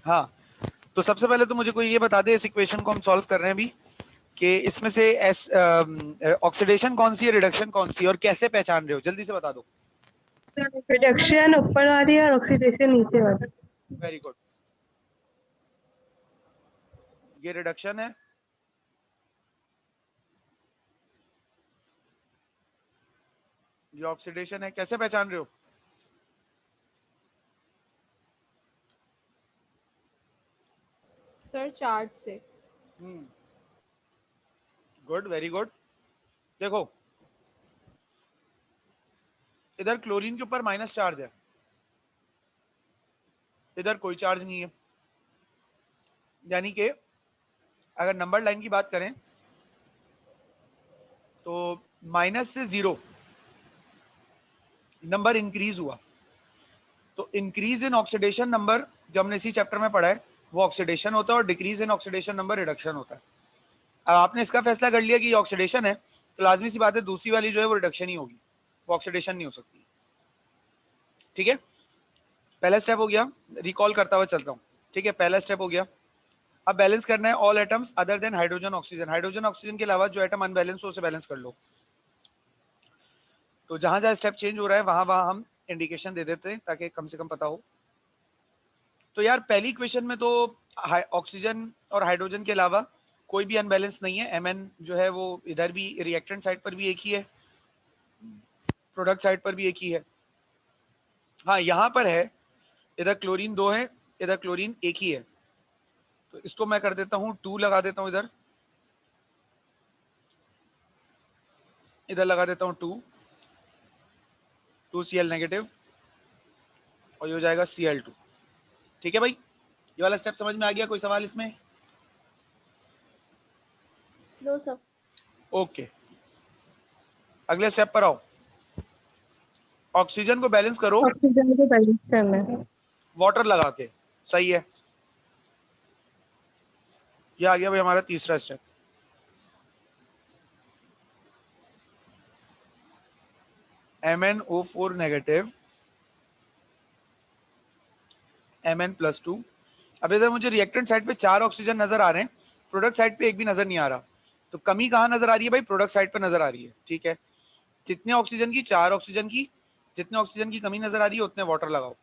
हाँ, तो सबसे पहले तो मुझे कोई ये बता दे, इस इक्वेशन को हम सॉल्व कर रहे हैं अभी, कि इसमें से ऑक्सीडेशन कौन सी है, रिडक्शन कौन सी है, और कैसे पहचान रहे हो, जल्दी से बता दो। रिडक्शन ऊपर वाली और ऑक्सीडेशन नीचे वाली। वेरी गुड, ये रिडक्शन है, ये ऑक्सीडेशन है, कैसे पहचान रहे हो? सर चार्ट से। Good, very good. देखो इधर क्लोरीन के ऊपर माइनस चार्ज है, इधर कोई चार्ज नहीं है, यानी कि अगर नंबर लाइन की बात करें तो माइनस से 0 नंबर इंक्रीज हुआ, तो इंक्रीज इन ऑक्सीडेशन नंबर जो हमने इसी चैप्टर में पढ़ा है वो ऑक्सीडेशन होता है, और decrease in oxidation number reduction होता है। अब आपने इसका फैसला कर लिया कि ये ऑक्सीडेशन है, तो लाजमी सी बात है दूसरी वाली जो है वो रिडक्शन ही होगी, वो ऑक्सीडेशन नहीं हो सकती। ठीक है, पहला स्टेप हो गया, रिकॉल करता हुआ चलता हूँ। ठीक है, पहला स्टेप हो गया। अब बैलेंस करना है all atoms other than hydrogen oxygen, hydrogen oxygen के अलावा जो एटम अनबैलेंस हो उसे बैलेंस कर लो। तो जहां जहां स्टेप चेंज हो रहा है वहां वहां हम इंडिकेशन दे देते हैं ताकि कम से कम पता हो। तो यार पहली इक्वेशन में तो ऑक्सीजन और हाइड्रोजन के अलावा कोई भी अनबैलेंस नहीं है, Mn जो है वो इधर भी रिएक्टेंट साइड पर भी एक ही है, प्रोडक्ट साइड पर भी एक ही है। हाँ यहाँ पर है, इधर क्लोरीन 2 है, इधर क्लोरीन एक ही है, तो इसको मैं कर देता हूँ 2 लगा देता हूँ, इधर लगा देता हूँ 2 Cl नेगेटिव, और ये हो जाएगा Cl2। ठीक है भाई, ये वाला स्टेप समझ में आ गया? कोई सवाल इसमें? No sir. ओके, अगले स्टेप पर आओ। ऑक्सीजन को बैलेंस करो ऑक्सीजन को बैलेंस करना है। वाटर लगा के, सही है, ये आ गया भाई हमारा तीसरा स्टेप। MnO4 negative, Mn+2। अब इधर मुझे रिएक्टेंट साइड पे 4 ऑक्सीजन नजर आ रहे हैं, प्रोडक्ट साइड पे एक भी नजर नहीं आ रहा, तो कमी कहाँ नजर आ रही है भाई? प्रोडक्ट साइड पे नजर आ रही है। ठीक है, कितने ऑक्सीजन की? 4 ऑक्सीजन की, जितने ऑक्सीजन की कमी नजर आ रही है उतने वाटर लगाओ।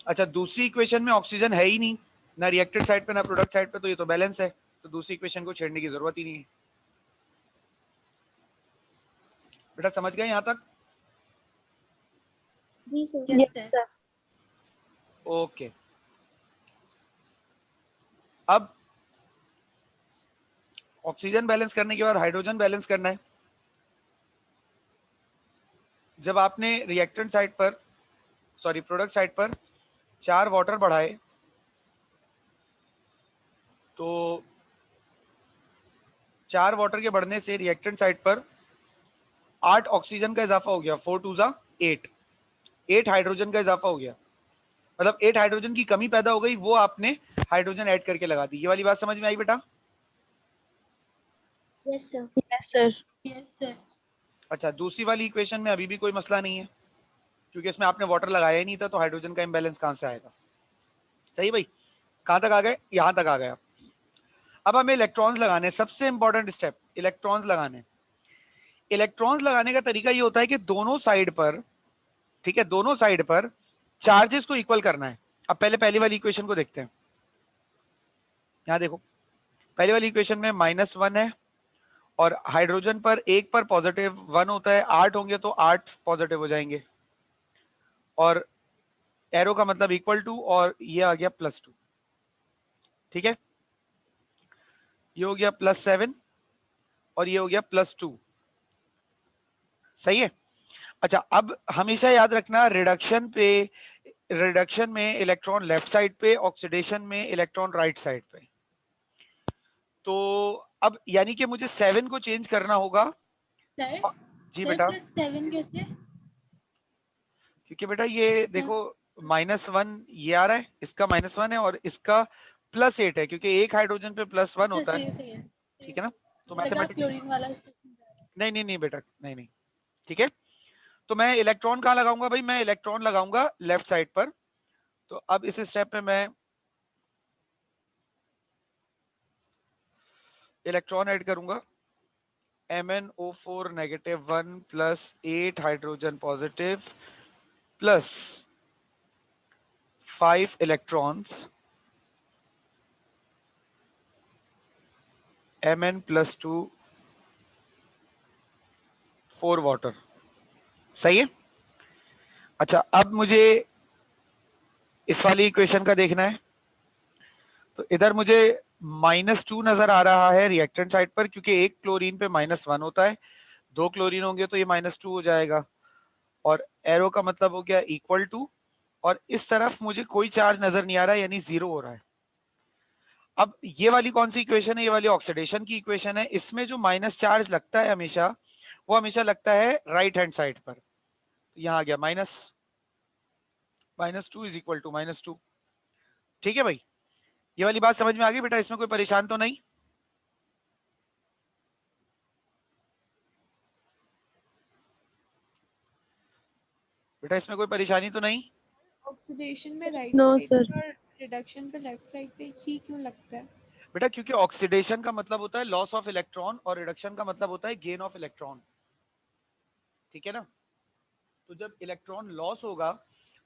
अच्छा, दूसरी इक्वेशन में ऑक्सीजन है ही नहीं, ना रिएक्टेड साइड पे ना प्रोडक्ट साइड पे, तो ये तो बैलेंस है, तो दूसरी इक्वेशन को छेड़ने की जरूरत ही नहीं है। बेटा समझ गए यहाँ तक? जी सर। Yes sir. ओके, अब ऑक्सीजन बैलेंस करने के बाद हाइड्रोजन बैलेंस करना है। जब आपने रिएक्टेंट साइड पर, सॉरी प्रोडक्ट साइड पर 4 वाटर बढ़ाए, तो 4 वाटर के बढ़ने से रिएक्टेंट साइड पर 8 ऑक्सीजन का इजाफा हो गया, 4 2 8, 8 हाइड्रोजन का इजाफा हो गया, मतलब 8 हाइड्रोजन की कमी पैदा हो गई, वो आपने हाइड्रोजन ऐड करके लगा दी। ये वाली बात समझ में आई बेटा? Yes sir. Yes sir. Yes sir. अच्छा, दूसरी वाली इक्वेशन में अभी भी कोई मसला नहीं है, क्योंकि इसमें आपने वाटर लगाया ही नहीं था, तो हाइड्रोजन का इम्बैलेंस कहां से आएगा? सही भाई, कहां तक आ गए? यहां तक आ गया। अब हमें इलेक्ट्रॉन्स लगाने, सबसे इंपॉर्टेंट स्टेप इलेक्ट्रॉन्स लगाने। इलेक्ट्रॉन्स लगाने का तरीका ये होता है कि दोनों साइड पर, ठीक है, दोनों साइड पर चार्जेस को इक्वल करना है। अब पहले पहली वाली इक्वेशन को देखते हैं। यहां देखो, पहली वाली इक्वेशन में -1 है, और हाइड्रोजन पर एक पर पॉजिटिव 1 होता है, 8 होंगे तो 8 पॉजिटिव हो जाएंगे, और एरो का मतलब इक्वल टू, और ये आ गया +2। ठीक है, ये हो गया +7 और ये हो गया +2। सही है। अच्छा, अब हमेशा याद रखना, रिडक्शन में इलेक्ट्रॉन लेफ्ट साइड पे, ऑक्सीडेशन में इलेक्ट्रॉन राइट साइड पे। तो अब यानी कि मुझे 7 को चेंज करना होगा। सर जी बेटा, 7 कैसे? क्योंकि बेटा ये देखो -1 ये आ रहा है, इसका -1 है, और इसका +8 है, क्योंकि एक हाइड्रोजन पे +1 होता है। सही है। ठीक है ना, तो मुझे लगा मैथमेटिक्स, क्लोरीन वाला। नहीं नहीं नहीं बेटा, नहीं नहीं, ठीक है। तो मैं इलेक्ट्रॉन कहाँ लगाऊंगा भाई? मैं इलेक्ट्रॉन लगाऊंगा लेफ्ट साइड पर, तो अब इस स्टेप में मैं इलेक्ट्रॉन ऐड करूंगा, MnO4 -1 plus 8 hydrogen positive plus 5 electrons Mn+2 4 water. सही है। अच्छा, अब मुझे इस वाली इक्वेशन का देखना है। तो इधर मुझे -2 नजर आ रहा है रिएक्टेंट साइड पर, क्योंकि एक क्लोरीन पे -1 होता है, 2 क्लोरीन होंगे तो ये -2 हो जाएगा, और एरो का मतलब हो गया इक्वल टू, और इस तरफ मुझे कोई चार्ज नजर नहीं आ रहा है, यानी 0 हो रहा है। अब ये वाली कौन सी इक्वेशन है? ये वाली ऑक्सीडेशन की इक्वेशन है। इसमें जो माइनस चार्ज लगता है हमेशा, वो हमेशा लगता है राइट हैंड साइड पर। तो यहां आ गया -2 इज इक्वल टू -2। ठीक है भाई, ये वाली बात समझ में आ गई बेटा? इसमें कोई परेशान तो नहीं? बेटा इसमें कोई परेशानी तो नहीं? ऑक्सीडेशन में राइट No, साइड sir. पे और रिडक्शन पे लेफ्ट साइड पे ही क्यों लगता है? बेटा क्योंकि ऑक्सीडेशन का मतलब होता है लॉस ऑफ इलेक्ट्रॉन, और रिडक्शन का मतलब होता है गेन ऑफ इलेक्ट्रॉन। ठीक है ना? तो जब इलेक्ट्रॉन लॉस होगा,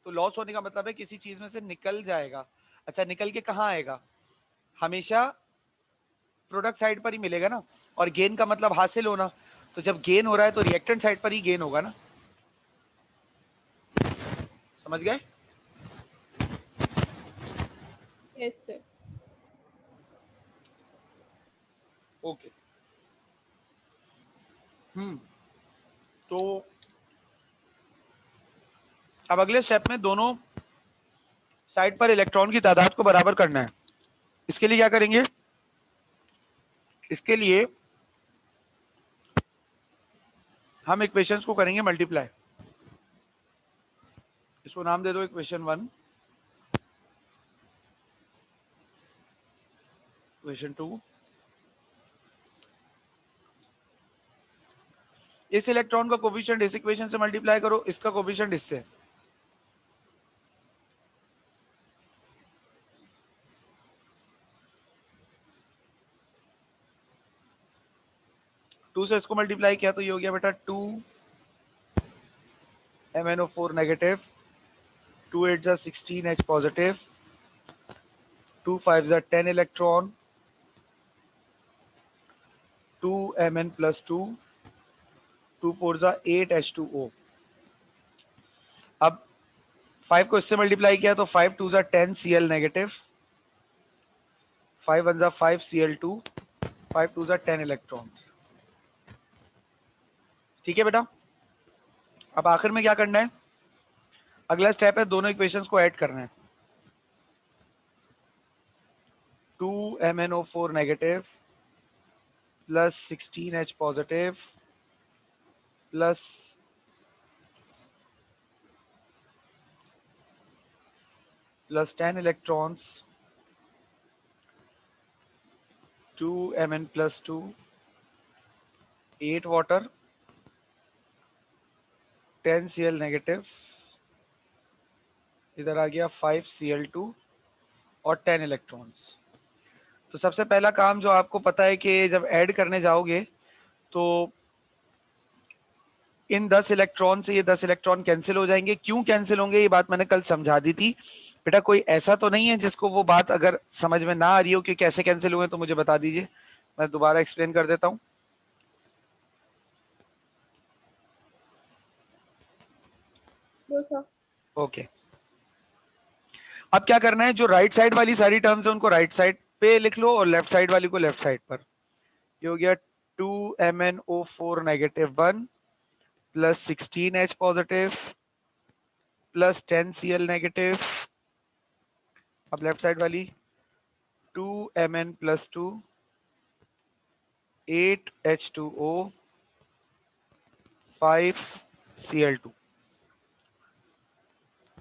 तो लॉस होने का मतलब है किसी चीज में से निकल जाएगा। अच्छा, निकल के कहाँ आएगा? हमेशा प्रोडक्ट साइड पर ही मिलेगा ना, और गेन का मतलब हासिल होना। तो जब गेन हो रहा है तो रिएक्टेंट साइड पर ही गेन होगा ना। समझ गए? Yes sir. ओके। तो अब अगले स्टेप में दोनों साइड पर इलेक्ट्रॉन की तादाद को बराबर करना है। इसके लिए क्या करेंगे? इसके लिए हम इक्वेशंस को करेंगे मल्टीप्लाई। इसको नाम दे दो इक्वेशन 1, इक्वेशन 2। इस इलेक्ट्रॉन का कोफिशिएंट इस इक्वेशन से मल्टीप्लाई करो, इसका कोफिशिएंट इससे। टू से इसको मल्टीप्लाई किया तो ये हो गया बेटा 2 MnO4 नेगेटिव, 2 8 जा 16 H पॉजिटिव, 2 5 जा 10 इलेक्ट्रॉन, 2 Mn+2, 2 4 जा 8 H2O। अब 5 को इससे मल्टीप्लाई किया तो 5 2 जा 10 Cl नेगेटिव, 5 1 जा 5 Cl2, 5 2 जा 10 इलेक्ट्रॉन। ठीक है बेटा? अब आखिर में क्या करना है? अगला स्टेप है दोनों इक्वेशंस को ऐड करना है। 2 MnO4 negative plus 16 H positive plus 10 electrons, 2 Mn+2, 8 water, 10 Cl negative, इधर आ गया 5 Cl2 और 10 इलेक्ट्रॉन्स। तो सबसे पहला काम जो आपको पता है कि जब ऐड करने जाओगे तो इन 10 इलेक्ट्रॉन से ये 10 इलेक्ट्रॉन कैंसिल हो जाएंगे। क्यों कैंसिल होंगे ये बात मैंने कल समझा दी थी बेटा। कोई ऐसा तो नहीं है जिसको वो बात अगर समझ में ना आ रही हो कि कैसे कैंसिल हुए तो मुझे बता दीजिए, मैं दोबारा एक्सप्लेन कर देता हूँ। ओके, अब क्या करना है? जो राइट साइड वाली सारी टर्म्स है उनको राइट साइड पे लिख लो और लेफ्ट साइड वाली को लेफ्ट साइड पर। ये हो गया 2 MnO4 -1 plus 16 H positive plus 10 Cl negative. अब लेफ्ट साइड वाली 2 Mn+2, 8 H2O, 5 Cl2।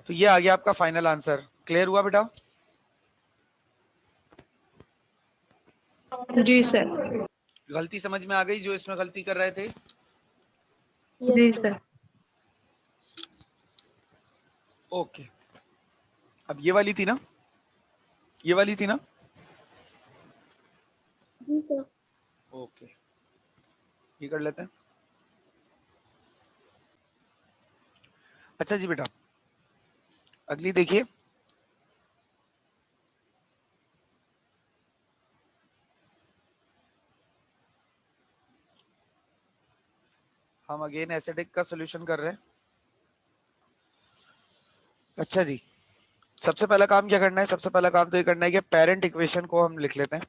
तो ये आ गया आपका फाइनल आंसर। क्लियर हुआ बेटा? जी सर। गलती समझ में आ गई जो इसमें गलती कर रहे थे? जी Yes, sir. सर। ओके। अब ये वाली थी ना, ये वाली थी ना? जी सर। ओके, ये कर लेते हैं। अच्छा जी बेटा, अगली देखिए। हम अगेन एसिडिक का सॉल्यूशन कर रहे हैं। अच्छा जी, सबसे पहला काम क्या करना है? सबसे पहला काम तो ये करना है कि पेरेंट इक्वेशन को हम लिख लेते हैं।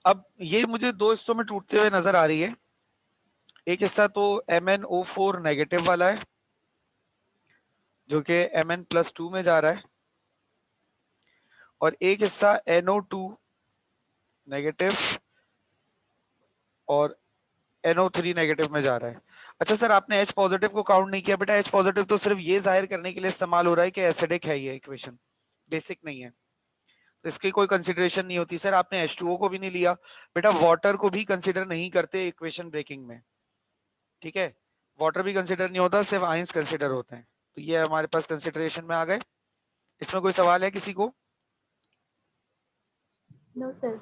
अब ये मुझे दो हिस्सों में टूटते हुए नजर आ रही है। एक हिस्सा तो MnO4 नेगेटिव वाला है, जो कि Mn+2 में जा रहा है, और एक हिस्सा NO2 नेगेटिव और NO3 नेगेटिव में जा रहा है। अच्छा सर, आपने H पॉजिटिव को काउंट नहीं किया। बेटा H पॉजिटिव तो सिर्फ ये जाहिर करने के लिए इस्तेमाल हो रहा है कि एसिडिक है, ये इक्वेशन बेसिक नहीं है, तो इसकी कोई कंसिडरेशन नहीं होती। सर आपने H2O को भी नहीं लिया। बेटा वाटर को भी कंसिडर नहीं करते इक्वेशन ब्रेकिंग में, ठीक है? वाटर भी कंसिडर नहीं होता, सिर्फ आयंस कंसिडर होते हैं। तो ये हमारे पास कंसिडरेशन में आ गए। इसमें कोई सवाल है किसी को? No sir.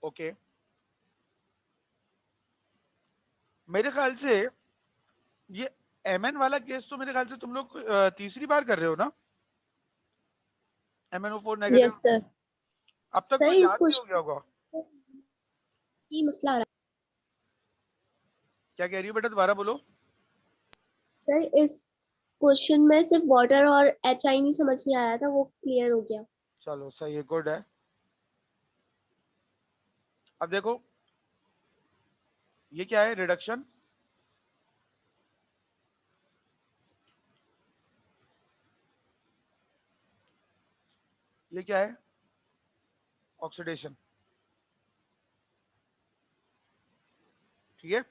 ओके, मेरे ख्याल से ये Mn वाला केस तो मेरे ख्याल से तुम लोग तीसरी बार कर रहे हो ना, MnO4 नेगेटिव। Yes sir. अब तक तो सर इस याद भी हो गया क्वेश्चन होगा। की मसला आ रहा क्या कह रही हो बेटा, दोबारा बोलो। है। सर इस क्वेश्चन में सिर्फ वाटर और HI नहीं समझ नहीं आया था, वो क्लियर हो गया। चलो सही है, गुड है। अब देखो, ये क्या है? रिडक्शन। ये क्या है? ऑक्सीडेशन, ठीक है?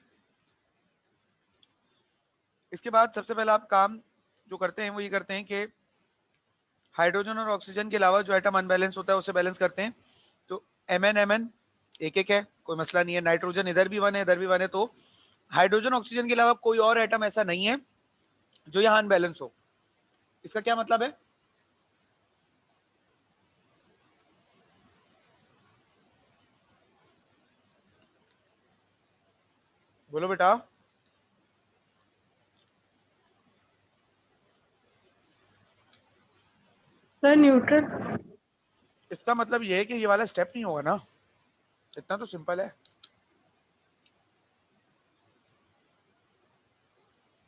इसके बाद सबसे पहला आप काम जो करते हैं वो ये करते हैं कि हाइड्रोजन और ऑक्सीजन के अलावा जो एटम अनबैलेंस होता है उसे बैलेंस करते हैं। तो Mn एक एक है, कोई मसला नहीं है। नाइट्रोजन इधर भी वन है, इधर भी वन है, तो हाइड्रोजन ऑक्सीजन के अलावा कोई और एटम ऐसा नहीं है जो यहाँ अनबैलेंस हो। इसका क्या मतलब है? बोलो बेटा। Sir neutral. इसका मतलब ये है कि ये वाला स्टेप नहीं होगा ना, इतना तो सिंपल है।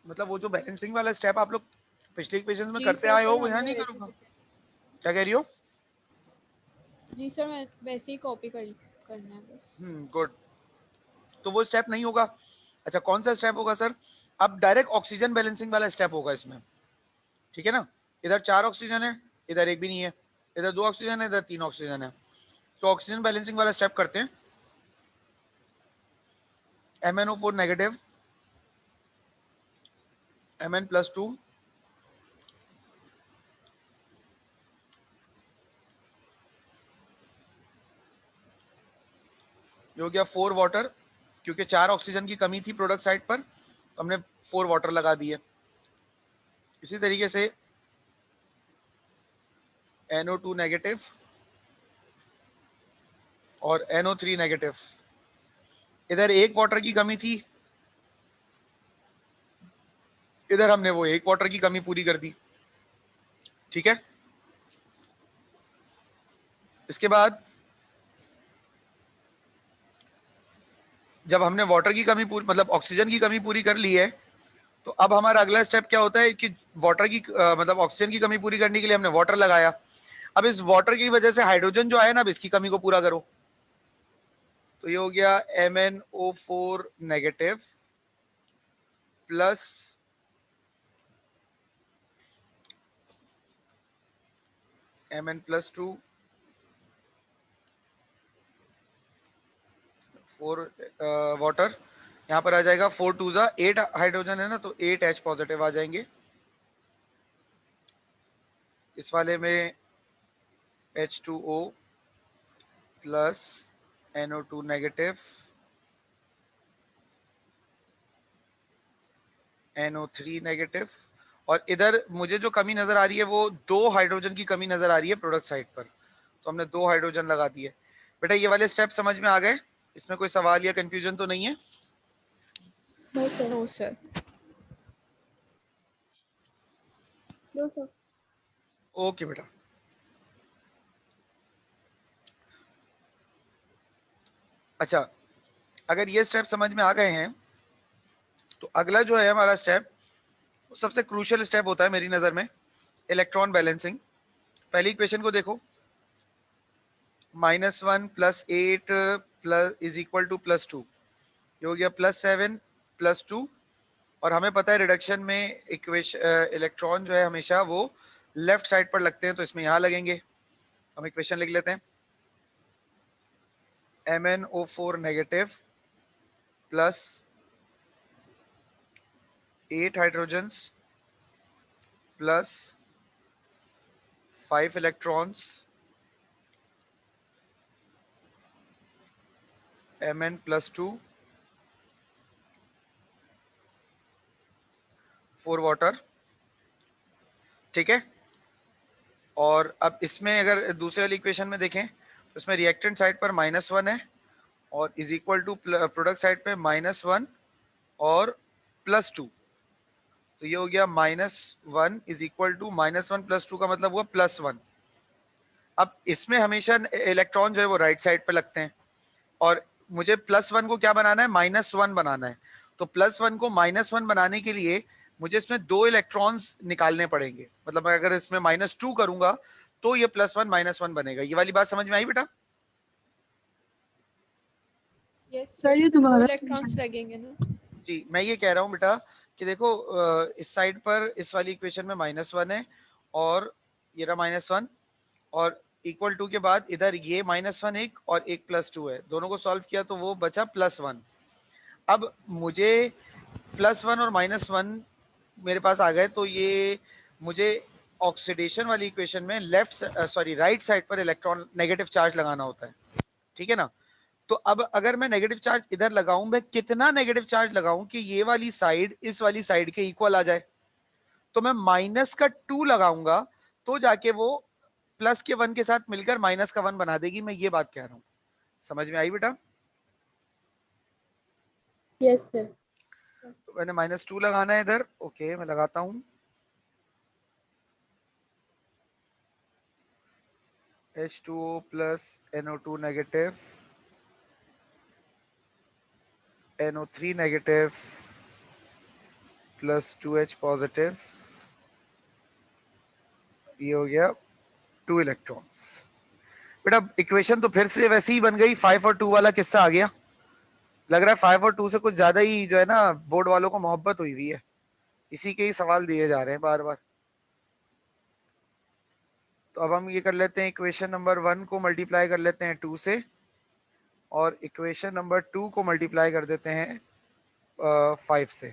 मतलब वो जो बैलेंसिंग वाला स्टेप आप लोग पिछले इक्वेशंस में जी करते सर, आए हो, पर वो यहाँ हमने नहीं वैसे करूंगा। कॉपी। क्या कह रही हो? जी सर, मैं वैसे ही कॉपी करना है बस। गुड। तो वो स्टेप नहीं होगा। अच्छा, कौन सा स्टेप होगा सर? अब डायरेक्ट ऑक्सीजन बैलेंसिंग वाला स्टेप होगा इसमें, ठीक है ना? इधर 4 ऑक्सीजन है, इधर एक भी नहीं है, इधर 2 ऑक्सीजन है, इधर 3 ऑक्सीजन है। तो ऑक्सीजन बैलेंसिंग वाला स्टेप करते हैं। MnO4 नेगेटिव, Mn+2, ये हो गया 4 वाटर, क्योंकि 4 ऑक्सीजन की कमी थी प्रोडक्ट साइड पर, तो हमने 4 वाटर लगा दिए। इसी तरीके से NO2 नेगेटिव और NO3 नेगेटिव, इधर एक वाटर की कमी थी, इधर हमने वो एक वाटर की कमी पूरी कर दी, ठीक है? इसके बाद जब हमने वाटर की कमी पूरी, मतलब ऑक्सीजन की कमी पूरी कर ली है, तो अब हमारा अगला स्टेप क्या होता है कि वाटर की मतलब ऑक्सीजन की कमी पूरी करने के लिए हमने वाटर लगाया। अब इस वाटर की वजह से हाइड्रोजन जो आया ना, अब इसकी कमी को पूरा करो। तो ये हो गया MnO4 negative plus Mn+2 4 water, यहाँ पर आ जाएगा 4 2 जा 8 हाइड्रोजन है ना, तो 8 H पॉजिटिव आ जाएंगे। इस वाले में H2O plus NO2 negative, NO3 negative, और इधर मुझे जो कमी नजर आ रही है वो 2 हाइड्रोजन की कमी नजर आ रही है प्रोडक्ट साइड पर, तो हमने 2 हाइड्रोजन लगा दिए। बेटा ये वाले स्टेप समझ में आ गए? इसमें कोई सवाल या कंफ्यूजन तो नहीं है? No sir. No sir. No sir. Okay बेटा। अच्छा, अगर ये स्टेप समझ में आ गए हैं तो अगला जो है हमारा स्टेप, सबसे क्रूशियल स्टेप होता है मेरी नजर में, इलेक्ट्रॉन बैलेंसिंग। पहली इक्वेशन को देखो, -1 + 8 प्लस इज इक्वल टू +2, ये हो गया +7 +2, और हमें पता है रिडक्शन में इक्वेशन इलेक्ट्रॉन जो है हमेशा वो लेफ्ट साइड पर लगते हैं, तो इसमें यहाँ लगेंगे। हम इक्वेशन लिख लेते हैं, MnO4 negative plus 8 hydrogens plus 5 electrons, Mn+2 4 water, ठीक है। और अब इसमें अगर दूसरे वाली इक्वेशन में देखें तो इसमें रिएक्टेंट साइड पर -1 है और is equal to product side पे -1 और +2, तो ये हो गया -1 इज इक्वल टू -1 + 2 का मतलब हुआ +1। अब इसमें हमेशा इलेक्ट्रॉन जो है वो राइट साइड पे लगते हैं, और मुझे +1 को क्या बनाना है, -1 बनाना है। तो +1 को -1 बनाने के लिए मुझे इसमें 2 इलेक्ट्रॉन्स निकालने पड़ेंगे, मतलब मैं अगर इसमें -2 करूंगा तो ये +1 -1 बनेगा। ये वाली बात समझ में आई बेटा? यस सर सर, ये इसमें 2 दोबारा इलेक्ट्रॉन्स लगेंगे ना। जी, मैं ये कह रहा हूँ बेटा कि देखो इस साइड पर इस वाली इक्वेशन में -1 है और ये रहा -1, और इक्वल टू के बाद इधर ये -1 एक और एक +2 है, दोनों को सॉल्व किया तो वो बचा +1। अब मुझे +1 और -1 मेरे पास आ गए, तो ये मुझे ऑक्सीडेशन वाली इक्वेशन में राइट साइड पर इलेक्ट्रॉन नेगेटिव चार्ज लगाना होता है, ठीक है ना। तो अब अगर मैं नेगेटिव चार्ज इधर लगाऊं, मैं कितना नेगेटिव चार्ज लगाऊं कि ये वाली साइड इस वाली साइड के इक्वल आ जाए? तो मैं -2 लगाऊंगा तो जाके वो +1 के साथ मिलकर -1 बना देगी। मैं ये बात कह रहा हूं, समझ में आई बेटा? Yes sir. तो मैंने -2 लगाना है इधर, ओके मैं लगाता हूं। H2O plus NO2 negative, NO3 negative plus 2H positive, ये हो गया 2 इलेक्ट्रॉन्स। बेटा इक्वेशन तो फिर से वैसी ही बन गई, 5 और 2 वाला किस्सा आ गया। लग रहा है 5 और 2 से कुछ ज्यादा ही जो है ना बोर्ड वालों को मोहब्बत हुई हुई है, इसी के ही सवाल दिए जा रहे हैं बार बार। तो अब हम ये कर लेते हैं, इक्वेशन नंबर 1 को मल्टीप्लाई कर लेते हैं 2 से, और इक्वेशन नंबर 2 को मल्टीप्लाई कर देते हैं 5 से।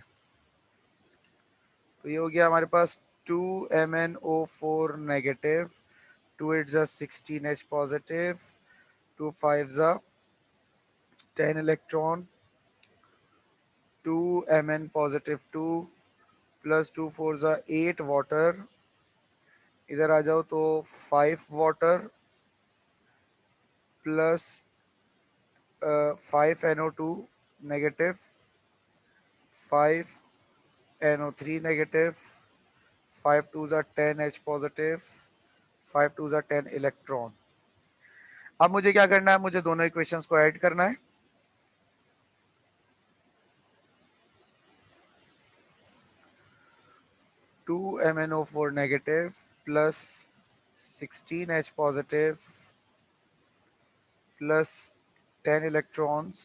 तो ये हो गया हमारे पास 2MnO4 negative, 2 8 16H positive, 2 5 10 electron, 2Mn positive 2 plus 2 4 8 water, इधर आ जाओ तो 5 water plus 5 NO2 negative, 5 NO3 negative, 5 2 10 H positive, 5 2 10 electron. अब मुझे क्या करना है, मुझे दोनों इक्वेशंस को ऐड करना है। Two MnO4 negative plus 16H positive plus 10 electrons,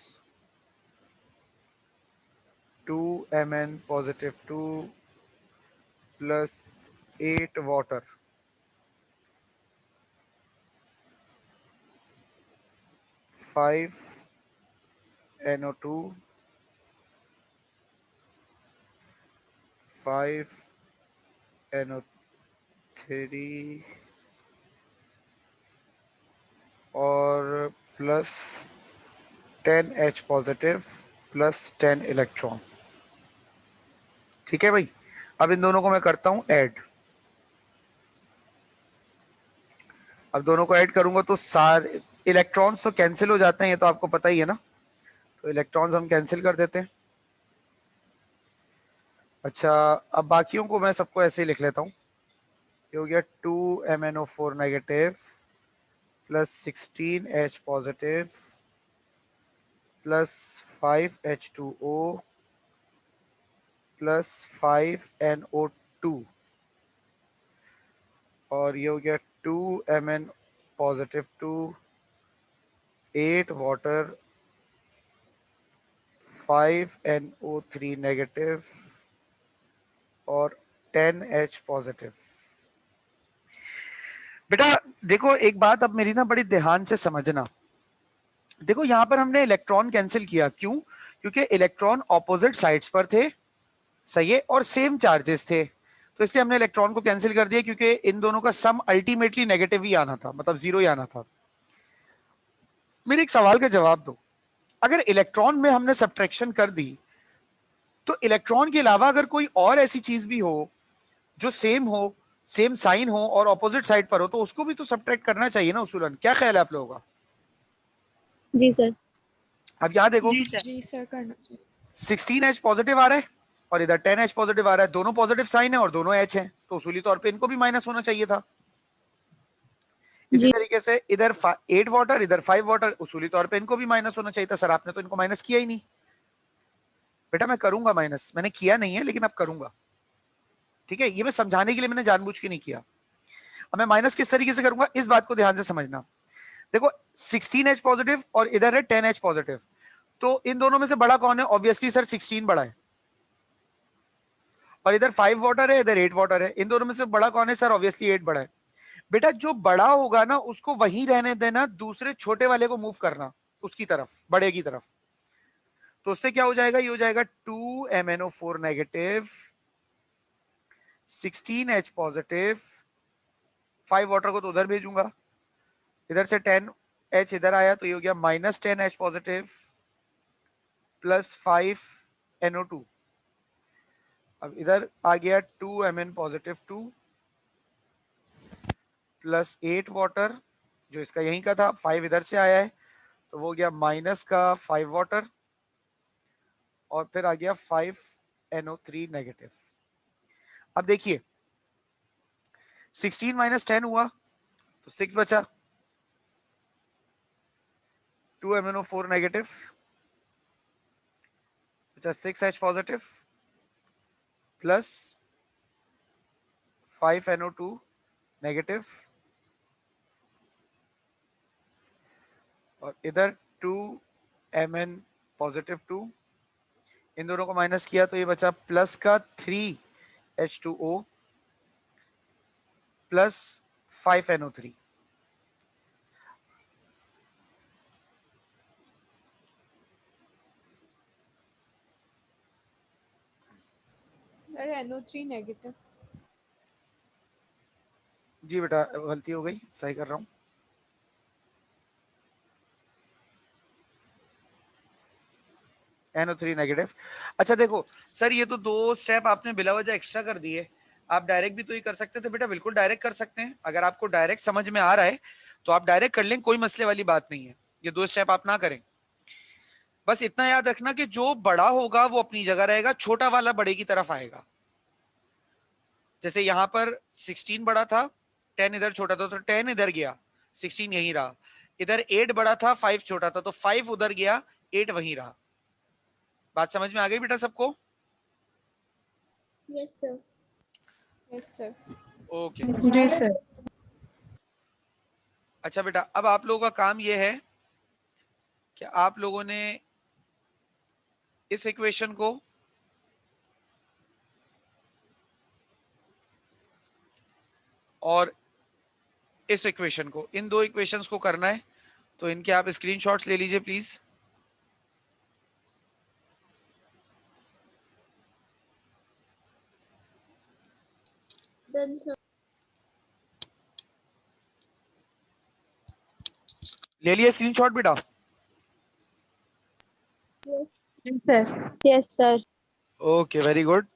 2Mn positive 2 plus 8 water, 5NO2, 5NO3 और plus 10H positive plus 10 electron. ठीक है भाई, अब इन दोनों को मैं करता हूं ऐड। अब दोनों को ऐड करूंगा तो सारे इलेक्ट्रॉन्स तो कैंसिल हो जाते हैं, ये तो आपको पता ही है ना, तो इलेक्ट्रॉन्स हम कैंसिल कर देते हैं। अच्छा, अब बाकियों को मैं सबको ऐसे ही लिख लेता हूं। ये हो गया 2MnO4 negative plus 16H positive plus 5H2O plus 5NO2 और ये हो गया 2Mn positive 2, 8 water, 5NO3 negative और 10H पॉजिटिव। बेटा देखो एक बात अब मेरी ना बड़ी ध्यान से समझना। देखो यहां पर हमने इलेक्ट्रॉन कैंसिल किया, क्यों? क्योंकि इलेक्ट्रॉन ऑपोजिट साइड्स पर थे, सही है, और सेम चार्जेस थे, तो इसलिए हमने इलेक्ट्रॉन को कैंसिल कर दिया, क्योंकि इन दोनों का सम अल्टीमेटली नेगेटिव ही आना था, मतलब जीरो ही आना था। मेरे एक सवाल का जवाब दो, अगर इलेक्ट्रॉन में हमने सब्ट्रैक्शन कर दी, तो इलेक्ट्रॉन के अलावा अगर कोई और ऐसी चीज भी हो जो सेम हो, सेम साइन हो और ऑपोजिट साइड पर हो, तो उसको भी तो सब्ट्रैक्ट करना चाहिए ना उसूलन। क्या ख्याल है आप लोगों का? जी सर। अब यहां देखो, जी सर करना चाहिए। 16H पॉजिटिव आ रहा है और इधर 10H पॉजिटिव आ रहा है, दोनों पॉजिटिव साइन है और दोनों H हैं, तो उसूली तौर पे इनको भी माइनस होना चाहिए था। इसी जी तरीके से इधर 8 वाटर, इधर 5 वाटर, उसूली तौर पे इनको भी माइनस होना चाहिए था। सर आपने तो इनको माइनस किया ही नहीं। बेटा मैं करूंगा माइनस, मैंने किया नहीं है लेकिन अब करूंगा, ठीक है, ये मैं समझाने के लिए मैंने जानबूझ के नहीं किया। अब मैं माइनस किस तरीके से करूंगा, इस बात को ध्यान से समझना। देखो 16H पॉजिटिव और इधर है 10H पॉजिटिव, तो इन दोनों में से बड़ा कौन है? ऑब्वियसली सर 16 बड़ा है। और इधर 5 वाटर है, इधर 8 वाटर है, इन दोनों में से बड़ा कौन है? सर ऑब्वियसली 8 बड़ा है। बेटा जो बड़ा होगा ना उसको वहीं रहने देना, दूसरे छोटे वाले को मूव करना उसकी तरफ, बड़े की तरफ। तो उससे क्या हो जाएगा? ये हो जाएगा 2MnO4 negative, 16H positive, 5 water को तो उधर भेजूंगा, इधर से 10H इधर आया तो ये हो गया minus 10H positive plus 5NO2। अब इधर आ गया 2Mn पॉजिटिव 2 प्लस 8 वाटर, जो इसका यहीं का था, 5 इधर से आया है तो वो गया माइनस का 5 वाटर और फिर आ गया 5NO3 नेगेटिव। अब देखिए 16 माइनस 10 हुआ तो 6 बचा, 2MnO4 नेगेटिव बचा 6H positive plus 5NO2 negative और इधर 2Mn पॉजिटिव 2, इन दोनों को माइनस किया तो ये बचा प्लस का 3H2O plus 5NO3। Sir NO3 negative. जी बेटा गलती हो गई, सही कर रहा हूं। NO3 negative. अच्छा देखो सर, ये तो 2 स्टेप आपने बिला वजह एक्स्ट्रा कर दिए, आप डायरेक्ट भी तो ये कर सकते थे। बेटा बिल्कुल डायरेक्ट कर सकते हैं, अगर आपको डायरेक्ट समझ में आ रहा है तो आप डायरेक्ट कर लें, कोई मसले वाली बात नहीं है। ये 2 स्टेप आप ना करें, बस इतना याद रखना कि जो बड़ा होगा वो अपनी जगह रहेगा, छोटा वाला बड़े की तरफ आएगा। जैसे यहां पर 16 बड़ा था, 10 इधर छोटा था, तो 10 इधर गया, 16 यहीं रहा। इधर 8 बड़ा था, 5 छोटा था, तो 5 उधर गया, 8 वहीं रहा। बात समझ में आ गई बेटा सबको? Yes sir. Yes sir. Okay. जी सर। अच्छा बेटा अब आप लोगों का काम यह है कि आप लोगों ने इस इक्वेशन को और इस इक्वेशन को, इन 2 इक्वेशंस को करना है। तो इनके आप स्क्रीनशॉट्स ले लीजिए प्लीज। Then sir. ले लिया स्क्रीनशॉट बेटा? Yes, sir. Yes, sir. Okay, very good.